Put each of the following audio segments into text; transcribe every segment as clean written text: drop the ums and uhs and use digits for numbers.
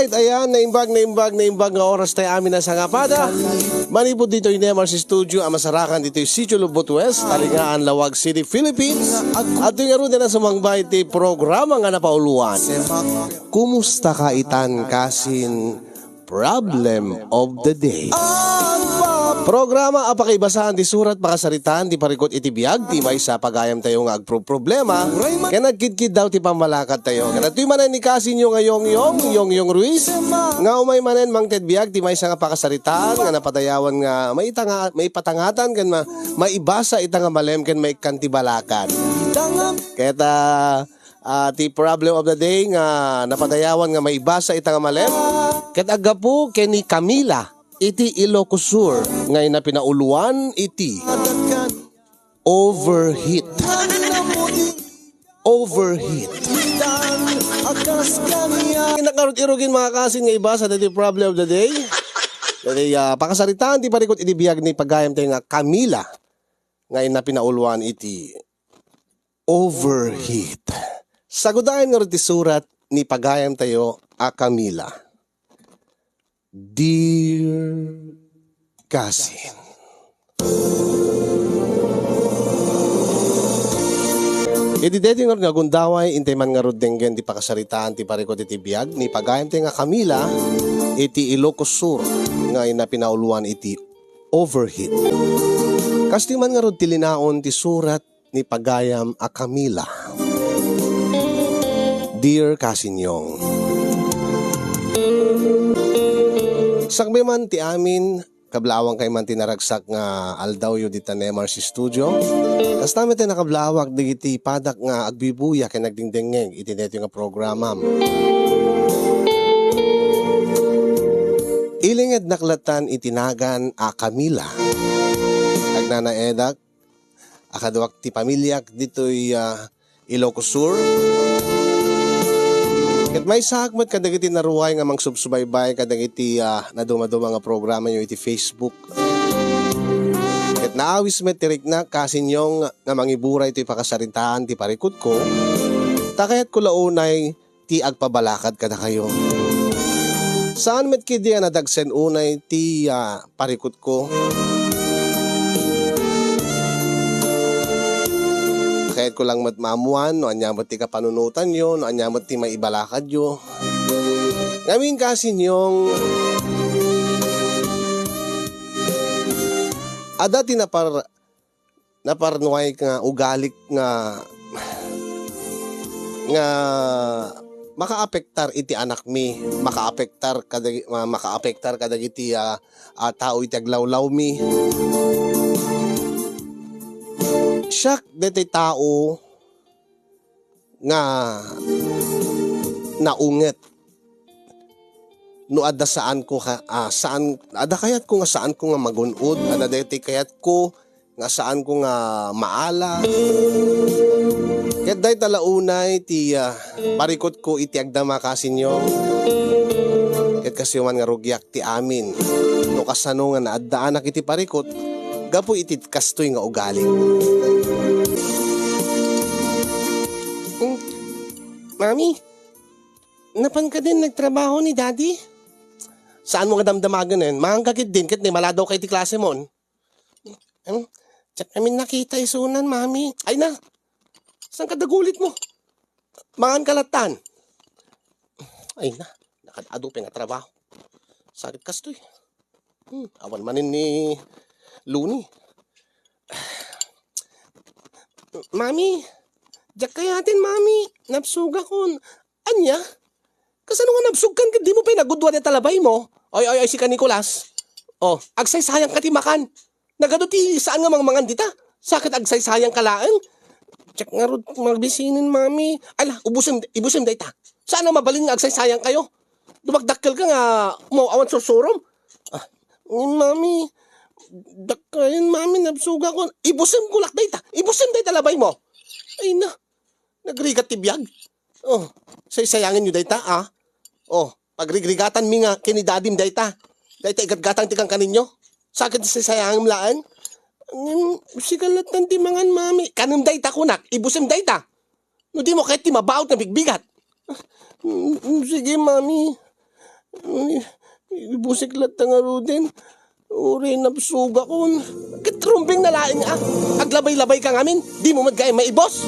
Alright, ayan, naimbag nga oras tayo amin na sangapada. Manipod dito yung MRC Studio, ang masarakan dito yung Sitio Lubot West, Talingaan, Lawag City, Philippines. At yung nga rin na sumangbay ti programa nga napauluan. Kumusta ka itan kasin Problem of the Day? Programa apakaibasahan di surat pakasaritaan di parikot iti biag ti may sa pagayam tayo nga agproblema kaya nagkidkid daw ti pamalakat tayo kaya tuy manen ni kasin nyo ngayong yung Ruiz nga umay manen mang ted biag ti may sa nga pakasaritaan nga napadayawan nga may patangatan kan maibasa ita nga malem kan may kantibalakan kaya ti problem of the day nga napadayawan nga maibasa ita nga malem kaya agapo keni Camila iti Ilocos Sur ngayon na pinauluan iti overheat. Nakarot-irugin mga kasin nga iba sa dati problem of the day. Dati pakasaritaan ti parikot iti biyag ni pagayam tayo nga Camila ngayon na pinauluan iti overheat. Sagudayan nga rin ti surat ni pagayam tayo a Camila. Dear Kasin, iti deti nga gundaway intay man nga rudenggen ti pakasaritaan ti parikot iti biag ni pagayam ti nga Camila iti Ilocos Sur nga ina pinauluan iti overheat. Kasti man nga rud ti linaon ti surat ni pagayam a Camila. Dear Kasinyong, sakbe man ti amin, kablawang kay man tinaragsak nga aldaw yu dita na MRC Studio. Kas namin tayo nakablawak digiti padak nga agbibuya kay nagdingdengeng iti neto nga programa. Ilinged naklatan itinagan a Camila. Agnanaedak, akadwak ti pamilyak dito'y Ilocos Sur. Ket may sakmat kadagiti naruway nga mangsubsubaybay kadagiti naduma-duma nga programa nyo iti Facebook. Ket naawis met tirik na kasinyong nga mangiburay iti pakasaritaan ti parikot ko. Takayat ko launay ti agpabalakad kada kayo. Saan met kidi nadagsen unay ti parikot ko. Kahit ko lang matmamuan, no anyamot ti kapanunutan nyo, no anyamot ti maibalakad nyo. Ngamin kasi nyong ada ti naparnuay nga ugalik nga makaapektar iti anak mi, makaapektar kadagiti tao iti aglawlaw mi. Siyak deti tao nga naunget no ada saan ko saan ada kayat ko nga saan ko nga magunod ada deti kayat ko nga saan ko nga maala ket day talaunay ti parikot ko iti agdama kasinyo ket kasiman nga rugyak ti amin no kasano nga naadaanak iti parikot gapo iti kastoy nga ugali. Mami, napan ka din nagtrabaho ni Daddy? Saan mo nga damdamagan yun? Mahangkakit din, kat ni maladaw kay ti klase mo. Tsak namin nakita isunan, Mami. Ay na, saan ka dagulit mo? Mangan kalatan. Ay na, nakadado pa nga trabaho. Sakit kastoy. Awan manin ni Luni. Mami, jak kayatin, Mami. Napsuga kon. Anya? Kasano nga napsugkan ka? Di mo pa nagudwa na talabay mo? Ay, si ka Nicolas. Oh, agsay sayang ka ti makan. Nagado ti saan nga mangan dita? Sakit agsay sayang kalaan? Jak nga rod magbisinin, Mami. Ala, ibusim da ita. Saan nga mabalin nga agsay sayang kayo? Dumagdakkel ka nga mo awan susurom. Mami, dakayin, Mami, napsuga ko. Ibusim kulak da ita. Ibusim da ita labay mo. Ay na, nagrigat ti biyag. Oh, sayangin nyo dayta, Oh, pagrigrigatan mi nga kinidadim dayta. Dayta igatgatang tikang kaninyo. Sakit sayangin laan. Sigalatan ti mangan, Mami. Kanam dayta kunak, ibusim dayta. No di mo kahit ti mabaot na bigbigat. Sige, Mami. Ibusiklat na nga Ruden. Uri na suga kon. Kitrumbing na laing aglabay-labay ka ngamin. Di mo magkaya maibos.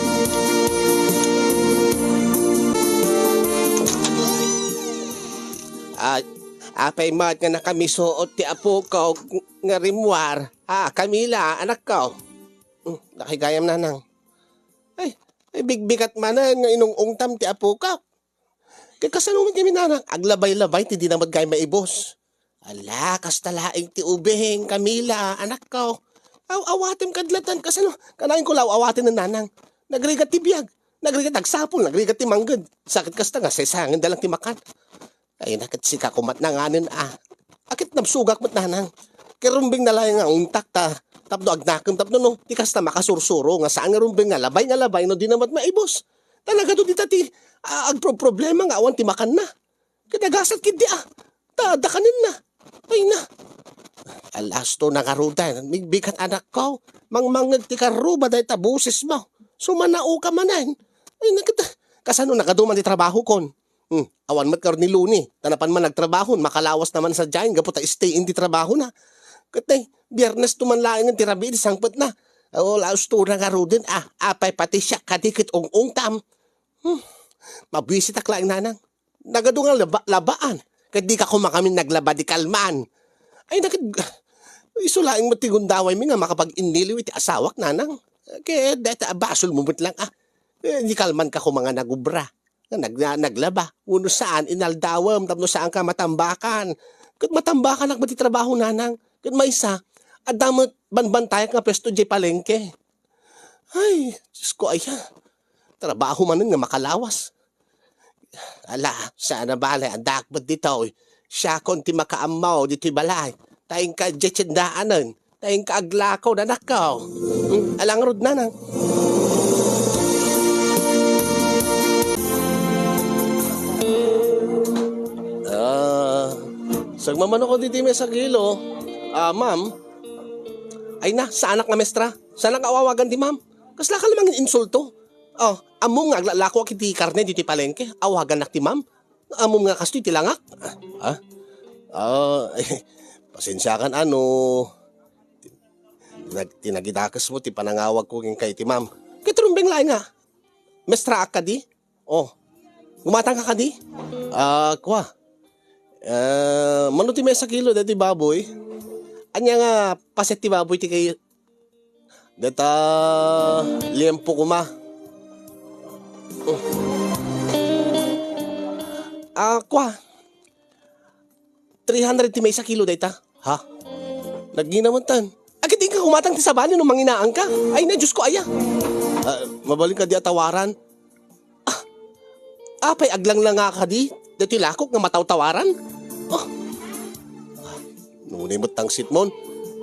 Apay mat nga nakamisuot ti apo ko nga rimwar. Kamila, anak ko. Nakigayam na nang. Ay bigbigat manan nga inungungtam ti apo ka. Kaya kasanuman kami nanak, aglabay-labay ti di na magkaya maibos. Ala, kastalaing ti ubing, Camila, anak ko. Awatim kadlatan, kasano, kanayin ko awatin ng nanang. Nagrigat ti biyag, nagrigat agsapol, nagrigat ti manggad. Sakit kasta nga, sesangin dalang ti makan. Ay, nakit si kakumat na nganin Akit nabsugak mat nanang. Kirumbing na lang nga untak ta. Tapno agnakam, tapno no, ti kasta makasursuro, nga saan nga rumbing nga labay, no di namat maibos. Talaga do di tati, agproblema nga awan ti makan na. Kadagasat kid di Tadakanin na. Ay na. Alas to nakarutan. Migbigat anak ko. Mangmangag ti karuba dahil tabusis mo. Sumanao ka manan. Ay nakita. Kasano nakaduman ti trabaho kon. Awan mat kar ni Luni. Tanapan man nagtrabaho. Makalawas naman sa dyan. Gaputa stay in ti trabaho na. Katay. Biyernes tumanlaing ang tirabi. Sangpot na. Laos to nakarutan. Apay pati siya kadikit ong tam. Mabisit aklaing nanang. Nagadungan labaan. Kahit di ka kumakamin naglaba di kalman. Ay nakit, isulaing matigundaway mi nga makapag-iniliw iti asawak nanang. Kaya deta basol mo lang di kalman ka kumanga nagubra. Naglaba. Uno saan inaldawam, tapno saan ka matambakan. Kahit matambakan ak mati trabaho nanang. Kahit may isa, adamot banbantayak nga pesto di palengke. Ay, Diyos ko trabaho manin nga makalawas. Ala, sana balay, andak ba't dito? Siya konti makaamaw dito balay. Tayong ka jetsyandaanan. Tayong ka aglakaw na nakaw. Alang rod na nang. Sagmamano ko dito may sa kilo. Ma'am. Ay na, sa anak na mestra. Sana ka awawagan di ma'am. Kasla ka lamang insulto. Among nga aglalako kiti karne dito palengke. Awagan nak ti ma'am. Among nga kasto iti langak. Pasensya kan tinagidakas mo ti panangawag ko kay ti ma'am. Kitrumbeng lain nga. Mestra ka di? Gumatang ka di? Kwa. Mano ti may sa kilo dati baboy. Anya nga paset ti baboy ti kayo. Data liempo kuma. Kwa. 300 ti may sa kilo data. Ha? Naginaman tan. Agad di ka kumatang ti sabali nung manginaan ka. Ay na, Diyos ko aya. Mabaling ka di atawaran. Apay aglang lang nga ka di. Dati lakok nga mataw-tawaran. Ngunay mo tangsit mon.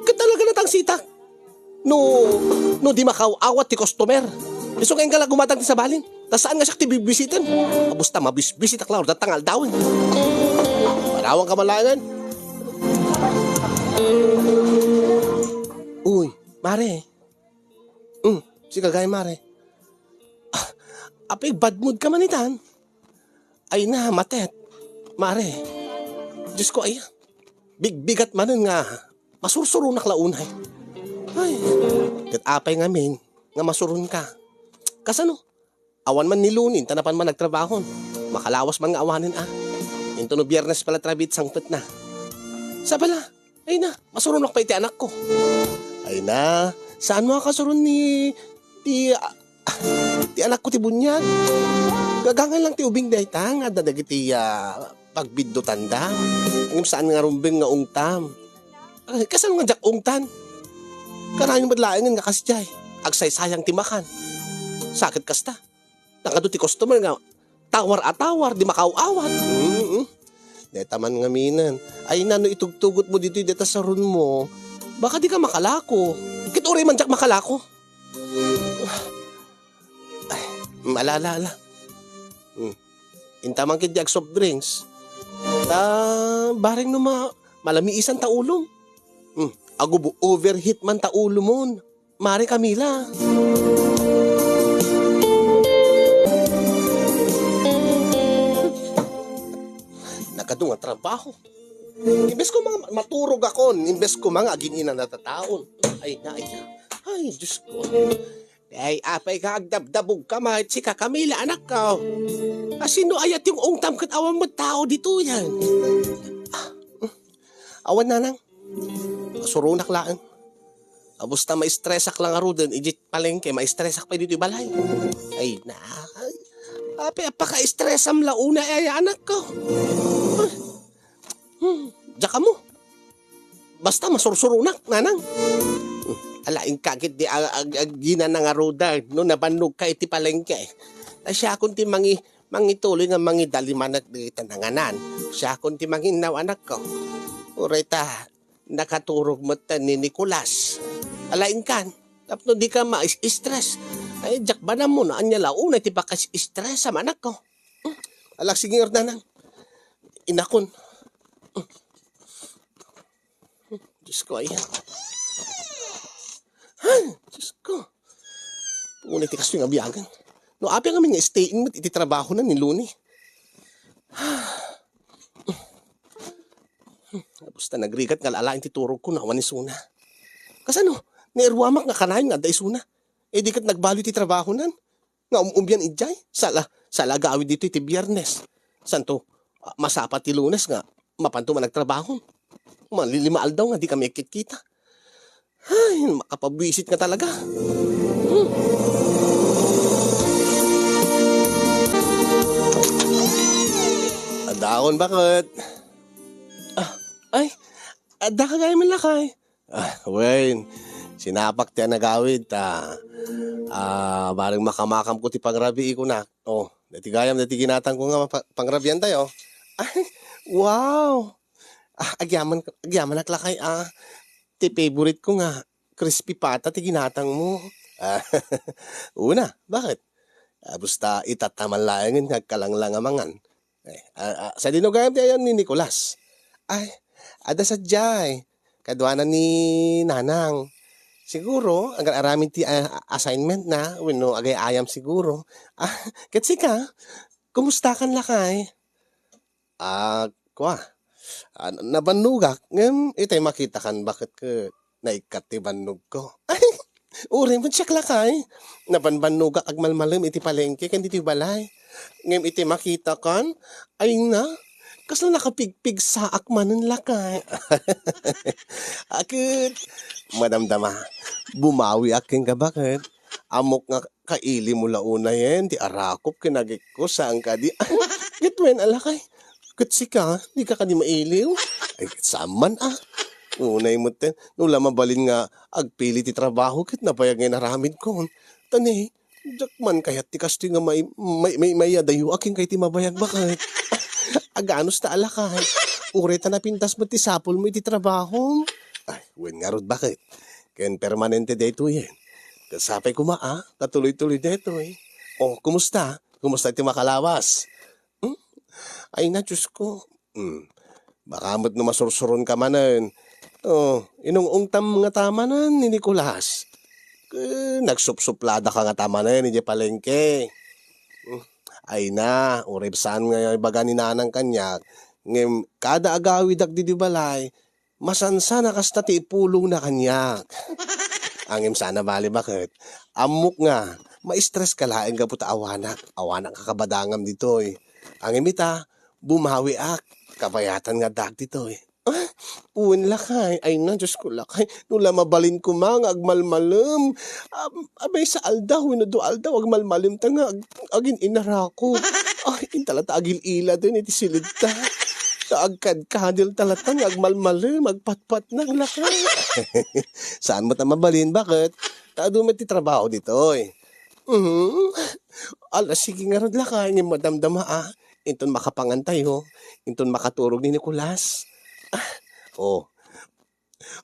Katalaga na tangsitak. No di makaw-awat ti customer. Iso ngayon ka lang gumatang ti sabalin. Tas saan nga siya ti bibisitin? Kabusta mabisbisit aklaw. Datangal daw. Marawang kamalangan. Uy, Mare. Si kagay Mare. Apay bad mood ka manitan. Ay na, matet. Mare. Diyos ko ay. Bigbigat manon nga. Masursuro na klaunay. Ay. Kat apay ngamin. Nga masurun ka. Kasano? Awan man nilunin. Tanapan man nagtrabahon. Makalawas man nga awanin Into no biyernes pala trabit sangpet na. Sabala. Ay na. Masurun ako pa iti anak ko. Ay na. Saan mo kasurun ni ti anak ko ti bunyag? Gagangan lang ti ubing dayta nga dadagiti pagbiddo tanda. Ang saan nga rumbeng nga ungtam. Kasan nga jak ungtan? Kanayon madlaengan nga kasjay. Agsaysayang ti makan. Sakit kasta. Nakado ti customer nga tawar di makaw-awat. Deta man nga minan. Ay nano itugtugot mo dito deta sa run mo. Baka di ka makalako. Kit uri man jak makalako. Ay, malala. Intamang kid jak soft drinks. Baring no malamiisan ta ulom. Agubo overheat man ta ulo mon. Mare Camila. komplikado nga trabaho. Imbes ko mga maturog ako, imbes ko mga agin na natataon. Ay, Diyos ko. Ay, apay ka agdabdabog ka, mahit si Camila, anak ka. Sino ayat yung ungtam kat awan mo tao dito yan? Awan na nang. Surunak lang. Basta ma-stressak lang aro din, ijit palengke, ma-stressak pa dito yung balay. Ay, apaka-stressam launa ay anak ko. Diyan ka mo. Basta masursurunak, nanang. Alaing kagit di agina na nga roda, no nabanog ka iti palengke. Siya akong ti mangituloy nga mangidaliman at di tananganan. Siya akong ti manginaw anak ko. Ureta, nakaturog mo ni Nicolas. Alaing kan, tapno di ka ma-stress. Ay, jak ba na mo na anya launa ti pakas-stress sa anak ko. Alak sige nanang. Inakon. Diyos ko, ayan. Diyos ko. Ngunit tikas yung abiyagan. No, api nga nga stay-in mo, iti trabaho na ni Luni. Basta nagrigat nga alain ti turog ko na awan ni Suna. Kasano, nairwamak nga kanayon nga day Suna. Di kat nagbalo ti trabaho nan. Nga umbiyan ijay. Sala gawid dito iti biyernes. Santo, masapat ti Lunes nga, mapanto man nagtrabaho. Malilimaal daw nga, di kami kita. Ay, makapabwisit ka talaga. Adakon, bakit? Ada ka gaya malakay. Wen, sinapak tiyan nagawid. Barang makamakam ko ti pangrabi ko na. Dati gayam, dati ginatang ko nga pangrabian tayo. Ay, wow! Agyaman naklakay ti favorite ko nga, crispy pata ti ginatang mo. Una, bakit? Basta itataman lang nagkalanglang amangan. Sa dinugayam ti ayan ni Nicolas. Ay, ada sadyay. Kadwanan ni Nanang. Siguro, ang aramin ti assignment na, wino agay ayam siguro. Katsi ka, kumusta kan lakay? Nabanugak, itay makita kan bakit ka naikat ti banug ko. Ay, uri mo siya lakay. Nabanbanugak agmalmalim iti palengke, kandi ti balay. Ngem iti makita kan, ay na, kasla nakapigpig sa akmanan lakay. Akit, madamdama, bumawi aking ka bakit? Amok nga kaili mo launa yan, ti arakop kinagik ko saan ka di. Gitwen alakay. Katsi ka, di ka di mailiw. Ay, saman Unay mo ten, nula mabalin nga, agpili ti trabaho, kit napayag nga naramid ko. Tani, jakman kayat ti kasto nga may adayo, aking kay ti mabayag bakit? Aganos ta alakay. Ureta na pintas mo ti sapol mo iti trabaho. Ay, wen nga rod bakit? Ken permanente deto yan. Kasapay ko katuloy-tuloy deto eh. Kumusta? Kumusta ti makalawas? Ay na, Diyos ko. Baka mo't na masursuron ka manan. Inong ungtam nga tama na ni Nicolas. Nagsupsuplada ka nga tama na ni palengke. Ay na, uribsan nga baga ni Nanang kanyak. Ngem, kada agawid di balay, masansa na kasta ti ipulong na kanyak. Angem sana bali bakit? Amok nga, ma-stress ka laing ka puta awanak. Awanak kakabadangam dito eh. Angem ita, bumawi kapayatan nga dag dito eh. Uwin lakay, ay na, Diyos ko lakay, nula mabalin ko mga agmalmalim. Abay sa aldaw, do aldaw, agmalmalim ta nga, agin inarako. Ay, talata agil ila din, iti silid ta. Sa agkad-kadil talata nga, agmalmalim, agpatpat ng lakay. Saan mo ta mabalin, bakit? Tadumet ti trabaho dito eh. Sige nga rod lakay, ngayon madamdama inton makapangantay inton makaturog ni Nicolas.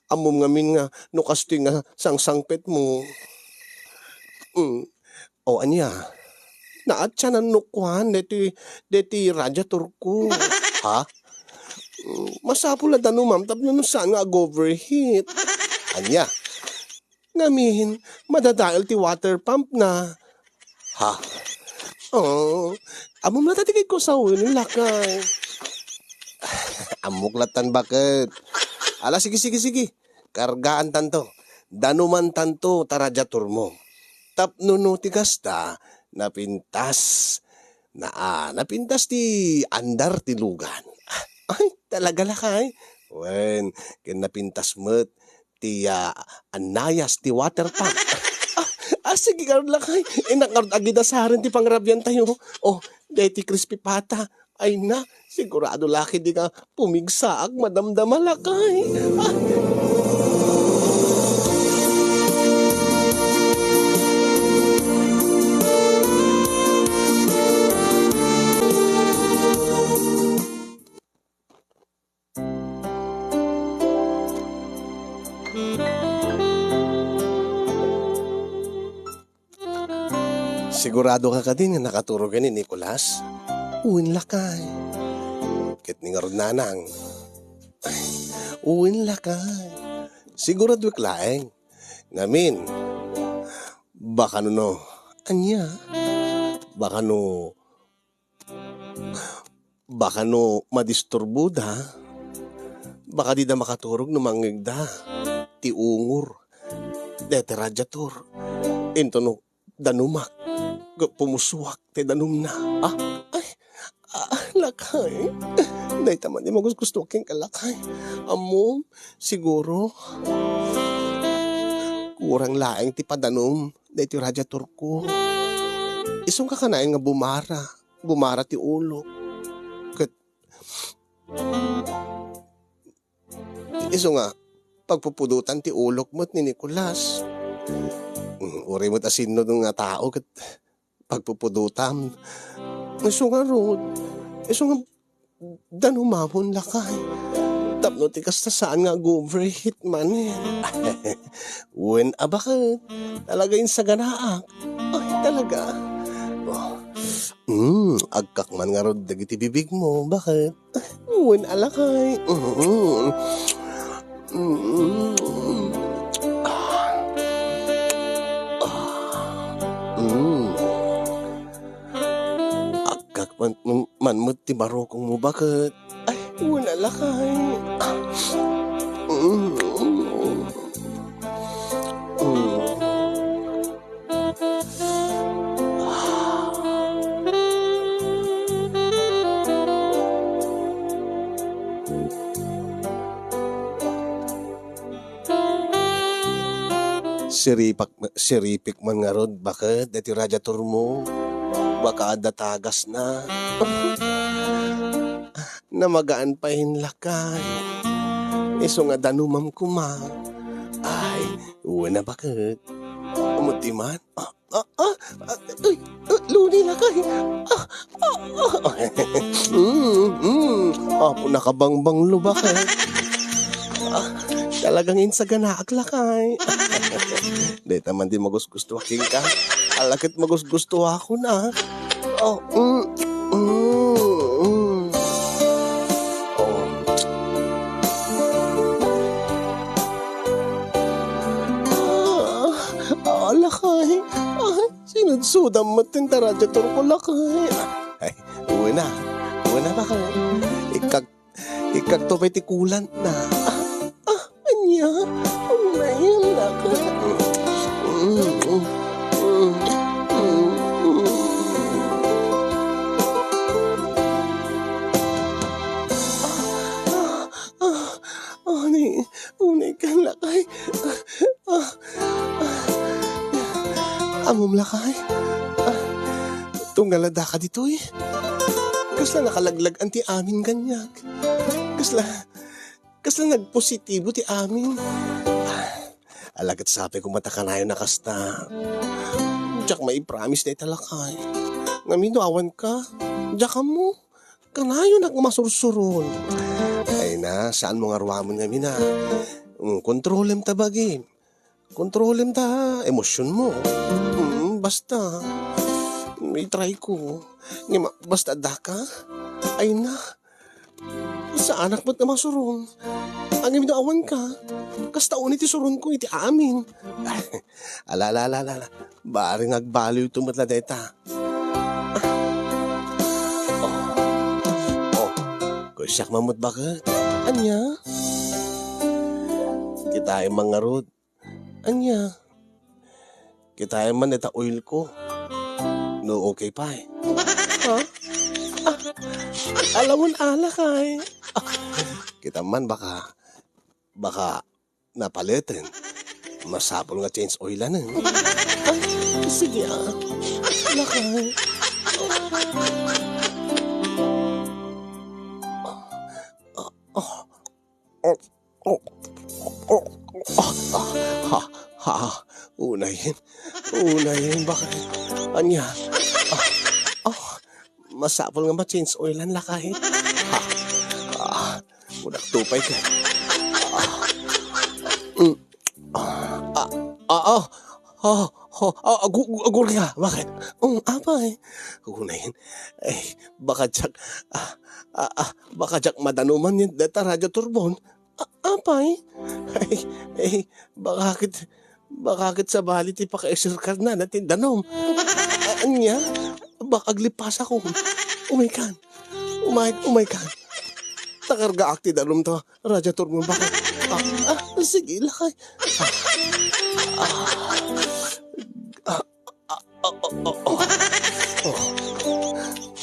Amom ngamin nga, no kastoy nga sang-sangpet mo. Anya, naat siya ng nukwan, deti radiator ko. Ha? Masapula da no, ma'am, tapno no saan nga overheat. Anya, ngamin, madadail ti water pump na. Ha? Amom na tatigay ko sa ulo, lakay. Amuklatan bakit? Ala, sige, sige, sige. Kargaan tanto. Danuman tanto taradyator mo. Tapno ti kasta, napintas. Napintas ti andar ti lugan. Ay, talaga lakay. Wen, ken napintas met ti anayas ti water pump. Sige karon lakay. Nakarod agida sa harin ti pangrabyan tayo. Oh, deti crispy pata. Ay na, sigurado laki di ka pumigsaag madamdama lakay. Sigurado ka din nga nakaturo ka ni Nicolas? Uwin lakay. Kit ni nga rod nanang. Uwin lakay. Sigurado klaeng. Ngamin. Baka no. Anya. Baka no madisturbo da. Baka di da makaturog no mangigda. Ti ungur. Dete radyator. Into no danumak. Pumusuwak te danum na. Lakay. Day taman di magusto aking kalakay. Amo, siguro. Kurang laeng ti padanum. Day ti radyator ko. Isong kakanain nga bumara. Bumara ti ulo. Kat iso nga, pagpupudutan ti ulok mo't ni Nicolas. Uri mo't asin no nga tao kat pagpupudutan. Iso nga rod. Iso nga danumamon lakay. Tapno ti kasta saan nga go-overheat man eh. Wen bakit? Talaga yun sa ganaak. Ay talaga. Agkak man nga rod dagiti bibig mo. Bakit? Wen alakay. Agkak man mo ti barokong mo. Bakit? Ay, wen alakay. Siripik man nga rod. Bakit? Dati radyator mo. Baka adatagas na. Namagaan pa hinlakay. Iso nga danumam kuma. Ay, uwan na bakit? Umuti man? Luni lakay. Nakabangbang lubakay. Talagang insaganaak lakay. Dahil naman di magusgusto aking ka. Alakit magusgusto ako na. Lakay. Sinudsudam mo tintaradyator ko lakay. Ay, uwi na. Uwi na bakay. Ikag to pa'y tikulan na. Anya. Unayin lakay. Unay ka lakay. Amom lakay. Tunggalada ka dito eh. Kasla nakalaglag anti amin ganyak. Kasla nagpositibo ti amin. Alagat sabi ko matakanayo na kasta. Diyak may promise na italakay. Ngamin awan ka. Diyak ka mo. Kanayo nagmasursuron. Ay na, saan mo nga ruwamon ngamin na? Kontrolem ta bagi. Kontrolem ta emosyon mo. Basta. May try ko. Basta daka. Ay na. Sa anak mo't na masurong. Ang awan ka. Kasta unit isurong ko iti amin. Ala. Baring agbaliw ito matladeta. Kusyak mamut bakit? Anya? Kita ay mga rod. Anya? Kita ay man ita oil ko. No okay pa eh. Ha? Alam mo na alak ay. Kita man baka napalitin. Masapol nga change oil na. Sige lakay. Unayin, bakit? Anya? Masapol nga ma-change oilan lakay. Udak tupay ka. Agur ka, bakit? Apa eh? Unayin. Baka jak madanuman yung data radyo turbon. Apa eh? Bakit sa bali ti paka-exercise na natin danom? Anya? Baka glipas ako. Umay kan. Takarga akti danom to. Radyo turbon, bakit? Sige, lakay.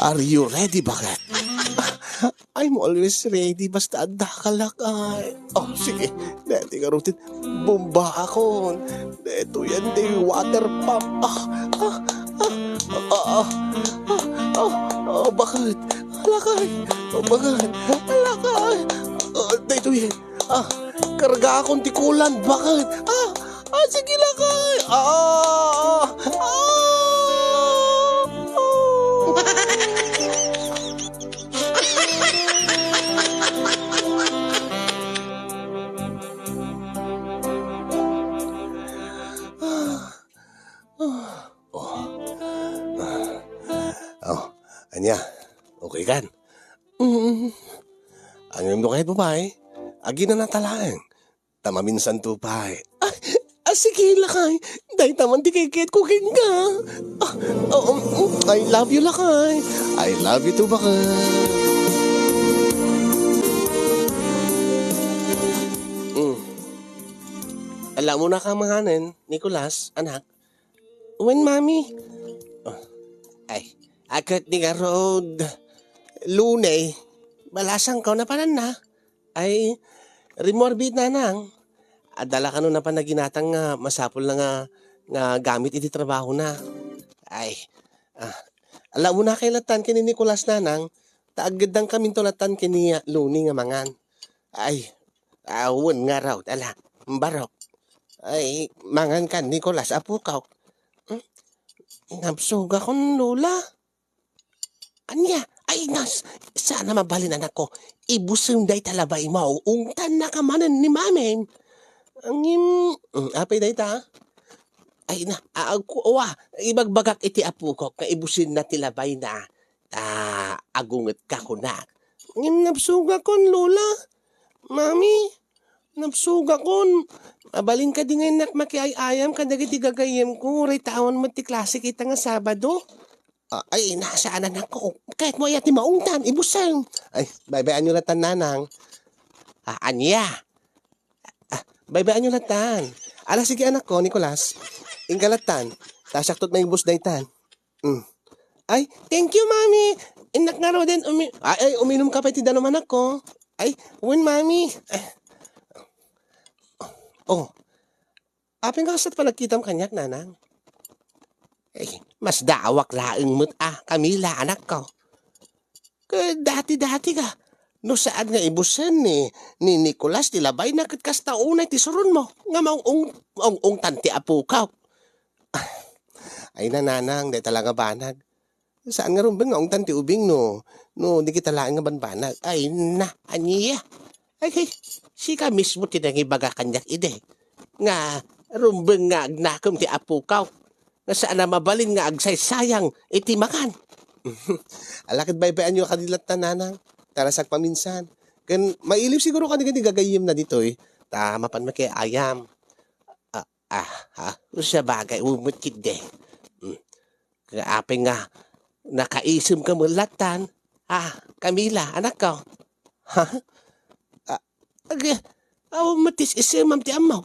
Are you ready, bakit? I'm always ready, basta adda ka lakay. Sige. Dati ka rutin. Bumba ako. Dito yan, day water pump. Bakit? Lakay. Bakit? Lakay. Dito yan. Karga akong tikulan. Bakit? Sige lakay. Anya, okay kan? Ang yung kahit babae, agi na natalaan. Tama minsan tupay. Sige lakay, dahil taman di kay kit cooking ka. I love you lakay. I love you too bakay. Alam mo na ka manganin, Nicolas, anak. When mami? Akit ni ka road. Lunay. Balasang ka na panan na. Remorbid na nang. Adala ka nun na pa na ginatang nga masapol na nga gamit iti trabaho na. Alam mo na kay latan kini Nicolas nanang. Taagad kami tolatan kini Luni nga mangan. Awan nga raw. Barok. Mangan ka Nicolas apukaw. Napsuga kon lola. Anya, sana mabalin anak ko. Ibusong day talabay mo. Ungtan na kamanan ni mami. Apay day ta? Ibagbagak iti apu ko. Kaibusin na tilabay na. Agunget ka ko na. Napsuga kon, lola. Mami, napsuga kon. Mabalin ka di ngayon nak makiayayam ka dagiti gagayem ko. Raitawan mo ti klase kita nga Sabado. Nasaan anak ko? Kahit mo ayat ni maungtan, ibusang. Baybayan nyo latan nanang. Anya? Baybayan nyo latan. Sige anak ko, Nicolas. Ingkalatan. Tasaktot na ibus daytan. Thank you, mami. Inak nga raw din. Uminom ka pa iti danom anak ko. When mami? Apeng ka kasat pa nagkitam kanyak, nanang. Mas daawak laeng mo't Camila, anak ko. Dati-dati ka. No saan nga ibusan ni Nicolas, tilabay na kasta unay tisurun mo. Nga maung tanti apo ka. Nanang, day talaga banag. Saan nga rumbang nga ung tanti ubing no di kita laeng nga banbanag. Aniya. Sika mismo tinangibaga kanyak ide. Nga rumbang nga agnakom ti apo ka. Nga saan na mabalin nga agsaysayang iti makan. Alakit baybayan nyo kadilat na nanang. Tarasak paminsan. Mailiw siguro ka di gagayim na dito eh. Tama pan makiayam. Sa bagay, umutid eh. Kaapin nga, nakaisim ka mo latan. Camila, anak ko. Ag, matis isi ma'am ti amaw.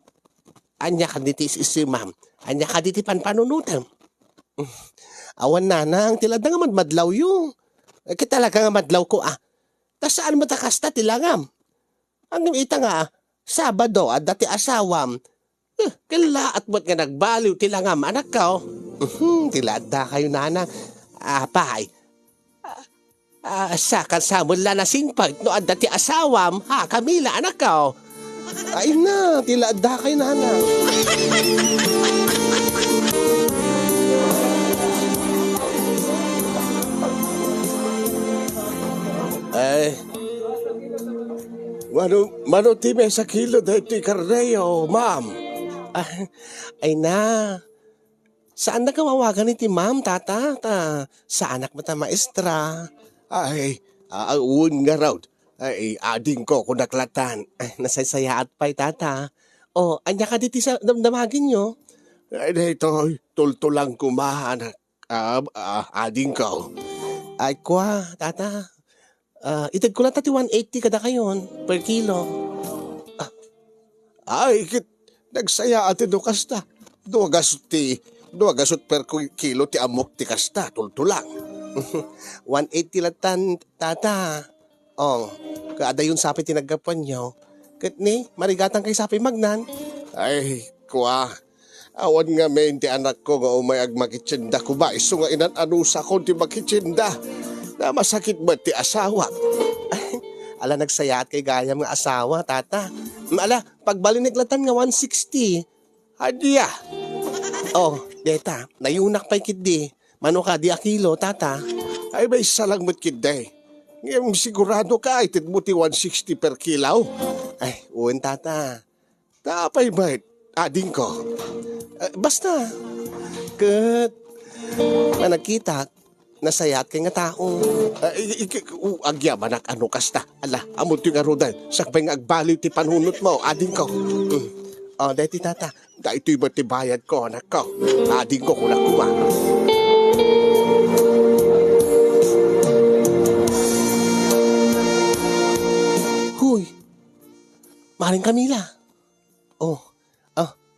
Anya ka diti isi ma'am. Anya ka diti panpanunutan. Awan na ang tilad nga madlaw yung. Kita talaga nga madlaw ko Tas saan mo takasta tilangam? Ang ita nga, Sabado at dati asawam. Kala at mo't nga nagbaliw tilangam anak ka. Tilad da kayo nana. Pay. Sa kansamon la na singpag no at dati asawam. Kamila anak ka. Ay na, tilad da kayo nana. Ay, mano time sa kilo dahil ito'y karneyo, ma'am. Ay na, saan na kawawagan iti ma'am, tata? Sa anak mo ta maestra. Ay, uun nga raw. Ay, ading ko kung naklatan. Ay, nasasaya at pa'y tata. Anya ka diti sa damdamagin nyo? Ay, dito, tultulang kumahan. Ading ko. Ay, kwa, tata. Itag ko lang tati 180 kada kayon per kilo. Ay, nagsaya ati do kasta. Duwagasot per kilo ti amok ti kasta, tultulang. 180 latan, tata. Kaada yun sapi tinagapan nyo. Katni, marigatang kay sapi magnan. Ay, kuwa. Awan nga men ti anak ko nga umay agmakitsinda ko ba? Iso nga inanusa ko ti makitsinda. Na masakit ba ti asawa? Ala nagsayat kay gayam nga asawa, tata. Ala, pagbalineglatan nga 160. Adya. Deta, nayunak pa'y kiddi. Mano ka di a kilo, tata? Ay, may salang mo't kiddi. Ngayon sigurado ka, itit mo ti 160 per kilaw. Ay, uwan, tata. Tapay ba, ading ko? Basta. Kat, nakita, nasayat kay nga tao. Agya manak ano kasta. Ala, amot yung arudan. Sakbay nga agbaliw ti panunot mo, ading ko. Dahil ti tata, dahil ito'y matibayad ko, anak ko. Ading ko kung nakuha. Huy, Maring Camila.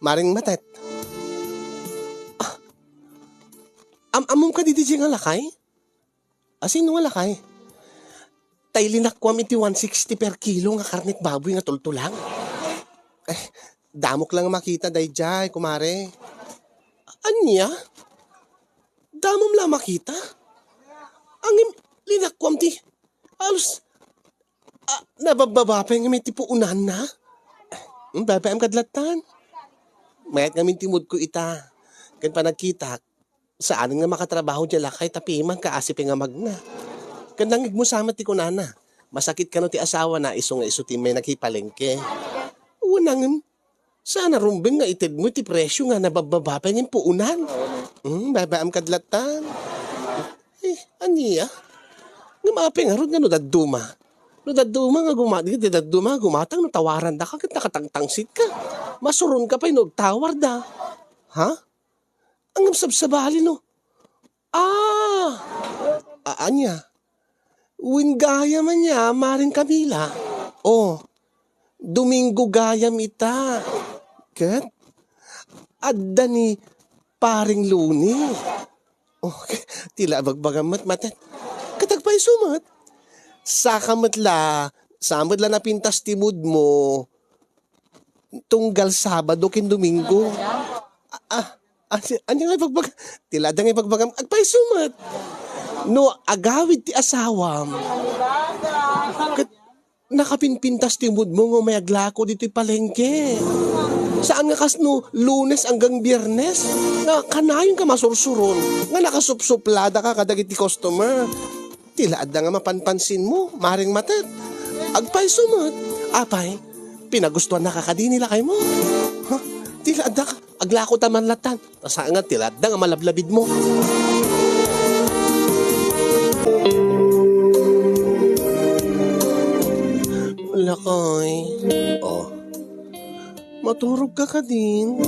Maring Matet. Amom ka dito nga lakay? Sino nga lakay? Tay linakwam iti 160 per kilo nga karnit baboy nga tultulang. Damok lang makita day jay, kumare. Anya? Damom lang makita? Ang linakwam ti. Alos, nabababa pa yung may tipuunan na. Baba am kadlatan. Mayat nga mintimod ko ita. Kan pa nagkita, saan nga makatrabaho dyan lakay tapiman kaasip nga magna. Kanangig mo sama ti kunana. Masakit ka no ti asawa na iso nga iso ti may nakipalengke. Unang sana rumbeng nga itid mo ti presyo nga nabababa pa yung puunan. Babaam kadlatan. Aniya? Nga mapeng harod nga no daduma. No daduma nga gumatang no tawaran da kagit nakatangtangsit ka. Masuron ka pa yung tawar da. Ha? Ang sabsabali no. Anya? Wingaya man niya, Maring Camila. Domingo gayam ita. Kat? Adda ni Paring Luni. Tila bagbagamat matet. Katagpay sumat. Samad la napintas timud mo. Tunggal Sabado kin Domingo. Ano nga ipagbagam? Tilada nga ipagbagam. Agpay sumat. No, agawid ti asawam. Nakapinpintas ti mood mo nga may aglako dito palengke. Saan nga kasno Lunes hanggang Biyernes? Nga kanayon ka masursuron. Nga nakasupsuplada ka kadagiti customer. Tilaad na nga mapanpansin mo, Maring Matet. Agpay sumat. Apay, pinagustuhan na kakadi nila kay mo. Tilaad na ka. Aglako taman latan. Saan nga tilaad na nga malablabid mo. Lakay. Maturog ka din.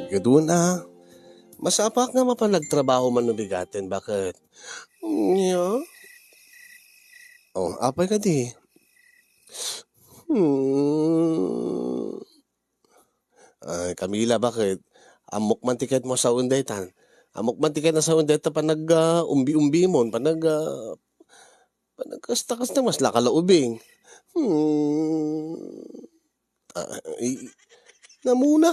Gadun masapak nga mapanagtrabaho man nubigatin. Bakit? Apay ka di. Ay, Camila, bakit? Amok man tiket mo sa undetan. Amok man tiket na sa undeta pa umbi-umbi mo, panagkasta-kasta mas lakalaubing. Ay, namuna.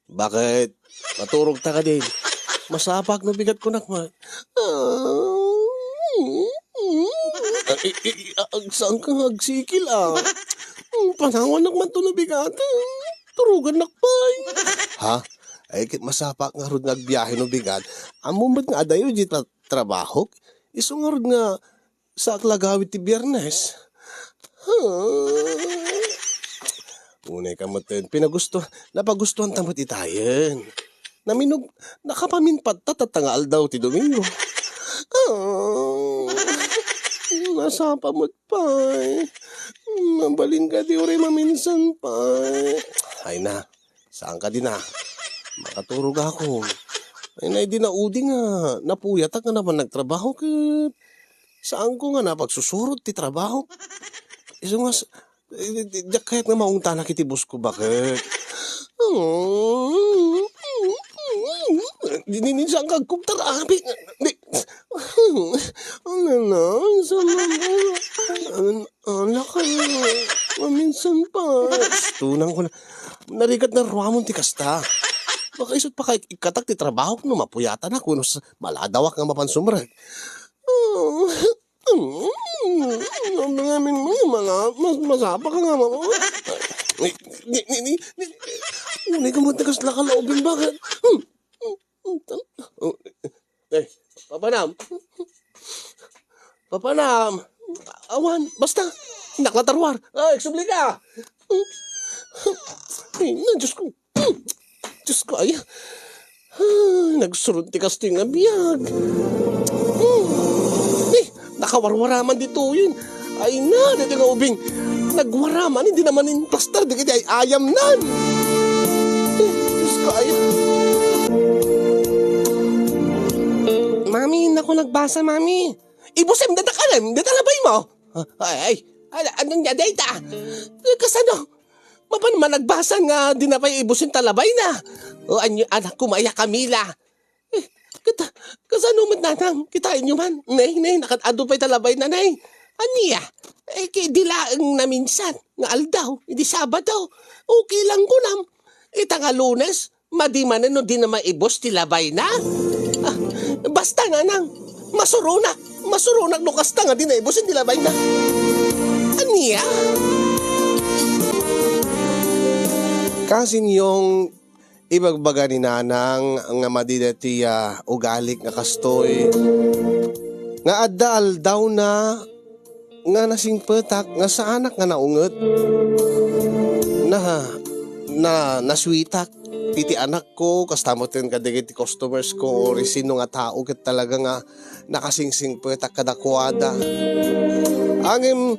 Bakit? Maturog ta ka din. Masapak no bigat ko nakman. Saan ka agsikil Panawan nakman to na bigat. Turugan nakpay. Ha? Ay, kit masapak nga rod nagbiyahe no bigat. Amo ba't nga adayo di trabaho? Iso nga rod nga sa aklagawit ti Biyernes. Unay ka mo ten. Napagustuhan tamot itayen. Nakapaminpat tatangaal daw ti Domingo. Nasapa mo't pa. Mabalin ka di uri maminsan pa. Ay na, saan ka din Makaturog ako. Ay na, di na udi nga. Napuyatak nga naman nagtrabaho kat. Saan ko nga napagsusurot ti trabaho? Iso nga, kahit nga maungta na kitibus ko, bakit? Dininsan kang kumtarabi. Ano na? Ano ka na? Maminsan pa. Tunang ko na. Narigat na ruamon ti kasta. Baka isot pa kay ikatak ti trabaho no mapuyatan ako no maladawak nga mapansumrag. Namin mo masapa ka nga mo. Unay ka mo tagas lakalaubin bakit? Papanam. Awan, basta. Naklatarwar. Ay, eksubli ka. Ay, Diyos ko. Diyos ko, ay. Nagsurunti ka ito yung biyag. Nakawarwaraman dito yun. Ay na, dito nga ubing. Nagwaraman, hindi naman yung plaster. Di kaya ay ayam nan. Diyos ko, ay. Mami, naku nagbasa, mami. Ibusem, dadakalim, dadalabay mo. Ay, anong niya, data? Kasano? Mapan man nagbasa nga, di na pa ibusin talabay na. O, anak ko, maya Camila. Kasano man nanang, kitain nyo man. Nay, nakatado pa'y talabay na, nay. Aniya, dilaang na minsan, nga aldaw, hindi Sabado. Okay lang ko nam. Nga Lunes, madimanan no di na maibos tilabay na. Basta nga nang, masurunak no kasta nga di na ibos tilabay na. Aniya? Kasi yung ibagbaga ni nanang nga madidati ugalik nga kastoy nga adal daw na nga nasing petak nga sa anak nga naunget na naswitak piti anak ko kastamoten kadigit ti customers ko or sino nga tao ket talaga nga nakasingsing petak kadakwada angem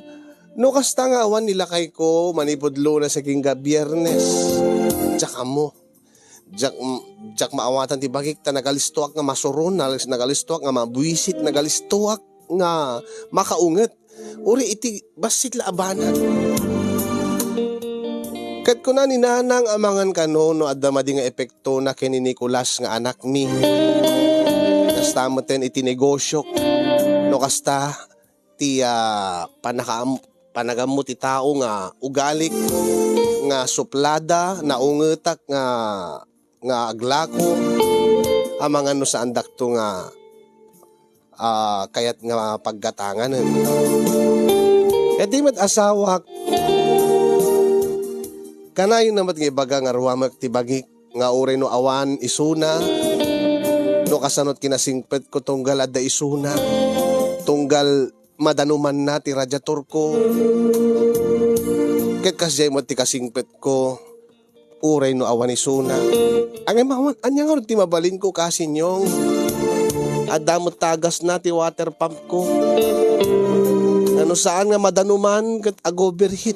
no kasta nga awan nilakay ko manipudlo na sa kingga Biyernes tsaka mo jak maawatan ti bagik ta nagalistuak nga masuron nagalistuak nga mabuisit nagalistuak nga makaunget uri iti basit la abanan ket kuna ni nanang amangan kano no adda madi nga epekto na ken ni Nicolas nga anak mi kasta moten iti negosyo no kasta ti panagamot ti tao nga ugalik nga suplada naungetak nga aglako amangan no sa andak to nga kayat nga paggatangan di mat asawak kanayon namat nga ibaga nga ruwamak ti bagik nga uray no awan isuna no kasanot kinasingpet ko tunggal adda isuna tunggal madanuman na ti radiator ko ket kasjay mo ti kasingpet ko uray no awan isuna ang imawan anya nga ti mabalin ko kasinyong adamot tagas na ti water pump ko ano saan nga madanuman ket agoverheat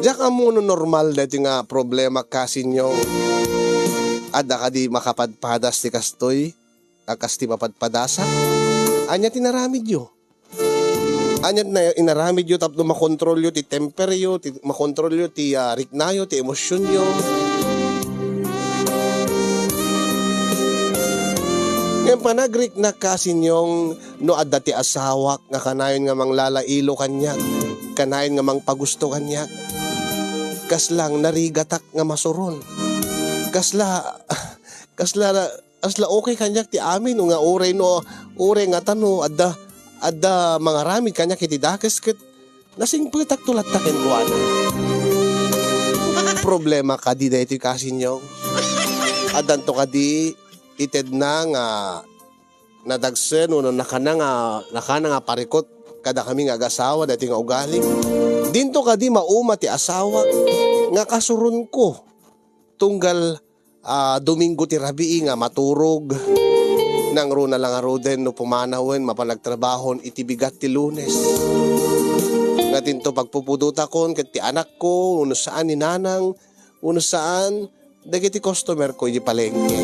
diyak amo no normal dati nga problema kasinyong Ada ka di makapadpadas ti kastoy, akas ti mapadpadasa. Anya tinaramid yo. Anya na inaramid yo tapno makontrol yo ti temper yo, makontrol yo ti riknayo, ti emosyon yo. Ngayon panagrik na kasinyong no adda ti asawak nga kanayon nga manglalailo kanyak, kanayon nga mangpagusto kanyak. Kaslang narigatak nga masuron. Kasla okay kanyak ti amin nga oray nga tano adda mga ramid kanyak iti dakes ket nasing pagtak tulat taken kuana. Problema kadi da iti kasinyong. Adanto kadi ited na nga nadagsen uno nakana nga parikot kada kami nga agasawa dati nga ugali. Dinto kadi mauma ti asawa nga kasurun ko tunggal Domingo ti rabii nga maturog nang runa lang aro den no pumanawen mapanagtrabahon iti bigat ti Lunes. Nga tinto pagpupuduta kon ket ti anak ko uno saan ni nanang uno saan dagiti customer ko iti palengke.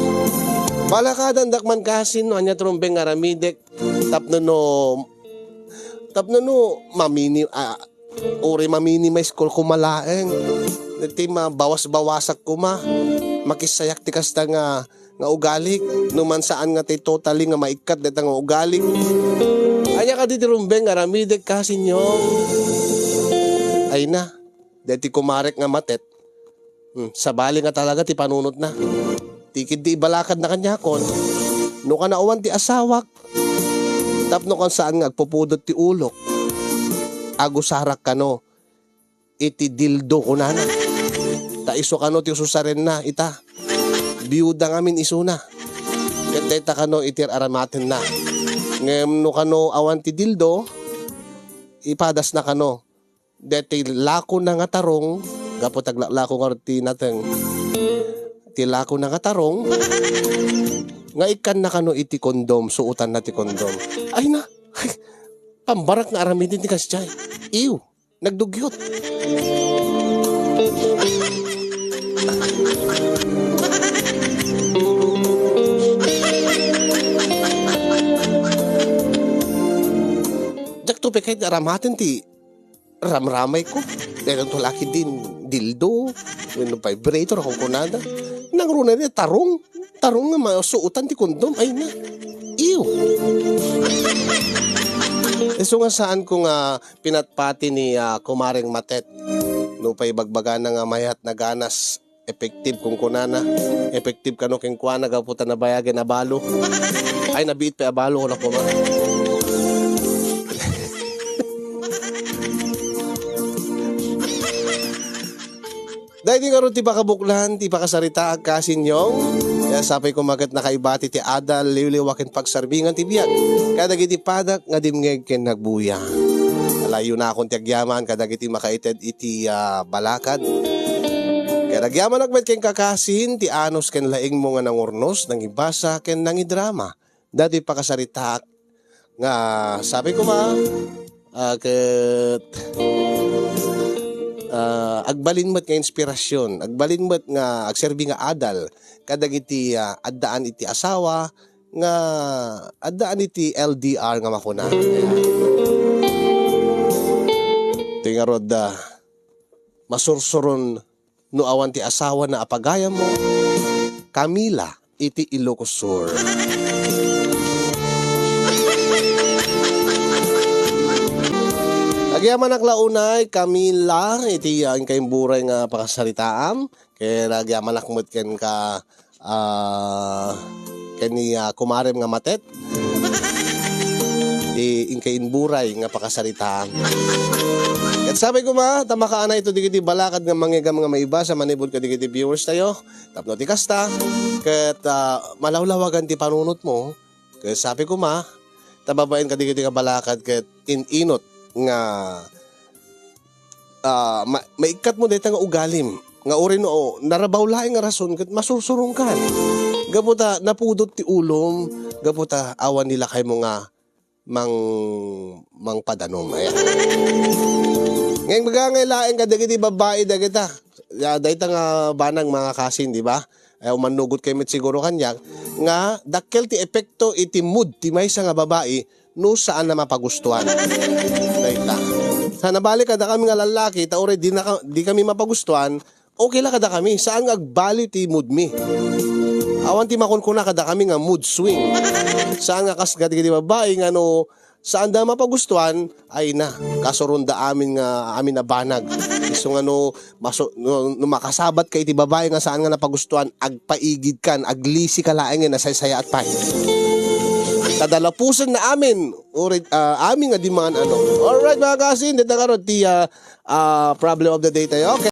Balakadan dakman kasin no anya trumbeng nga ramidek tapno no maminimize ko kumalaeng. Dati bawas-bawasak kuma makisayak ti kasta nga ugalik numan saan nga ti totally nga maikat deta nga ugalik. Anya ka di rumbeng nga ramidek kasinyo. Ay na, dati kumarek nga matet. Sabali nga talaga ti panunot na. Tikid di ibalakad na kanya kon. No ka nauwan ti asawak. Tapno kan saan nga agpupudot ti ulok. Agusarak ka no. Iti dildo ko na. Taiso ka no ti susaren na ita. Biyuda ngamin iso na. Ket deta ka no itir aramaten na. Ngem no ka no awan ti dildo. Ipadas na ka no. Deti lako na nga tarong. Gapo taglako nga ti nateng. Ti lako na nga tarong. Nga ikan na ka no iti kondom. Suutan na ti kondom. Ay na. Pambarak na aramidin ti kasjay. Iw. Nagdugyot. Jak to pekay aramaten ti ramramay ko. Dahil ito laki din dildo. Yung vibrator akong kunada. Nangruna din tarong. Tarong nga masuutan ti kondom. Ay na. Ew. So nga saan ko nga pinatpati ni Kumaring Matet. No pa'y bagbaga na nga mayat na ganas. Effective kung kunana. Effective ka no king kuana. Gaputa na bayagan na balo. Ay nabiit pa abalo ko na kuma. Dahil di nga ron ti pakabuklan, ti pakasarita ang kasinyong. Kaya sapay kumagat na kaibati ti adal, liwliwakin pagsarbingan ti biyag. Kadagiti padak nga dimngeg ken nagbuya. Alayo na akong ti agyaman, kadagiti makaited iti balakad. Kaya nagyaman agmet ken kakasin, ti anos ken laing mo nga nangurnos, nang ibasa ken nang idrama. Dati pakasarita nga sabi ko agbalin mo't nga inspirasyon, agbalin mo't nga agserbi nga adal, kadagiti addaan iti asawa, nga addaan iti LDR nga makuna. Ito nga rod, masursuron no awan ti asawa na apagaya mo, Camila iti Ilocos Sur. Agyaman naklaunay Camila iti ang kayong buray nga pakasaritaam. Kaya agyaman nakmut ken ka ken ni Kumarem nga Matet. Ing kayin buray nga pakasaritaam. At sabi ko tamakaana ito digiti balakad nga mangyagam nga maiba sa manibod ka digiti viewers tayo. Tapno ti kasta. Ket malawlawagan ti panunot mo. Kaya sabi ko tababain ka digiti nga balakad ket inot nga maikat mo dito nga ugalim nga uri no narabaw laing nga rason ket masursurong kan gaputa napudot ti ulom gaputa awan nila kay mo nga mang padanom ayan ngayon bagangay laing ka dagiti babae dagita dayta nga banang mga kasin di ba ay manugot kay met siguro kanya nga dakkel ti epekto iti mood ti maysa nga babae no saan na mapagustuhan. Dayta. Sa nabalik kada kami nga lalaki ta already di kami mapagustuhan, okay la kada kami saan nga agbali ti mood mi. Awan ti makunkuna kada kami nga mood swing. Saan nga kasgad ti babae nga no saan da mapagustuhan ay na kasurunda amin na banag. So nga no makasabat kay ti babae nga saan nga napagustuhan agpaigid kan aglisi ka laeng nga nasaysaya at pay. Kadalapusan na amin amin nga di man ano. Alright mga kasin, dito karon ti problem of the day tayo. Okay.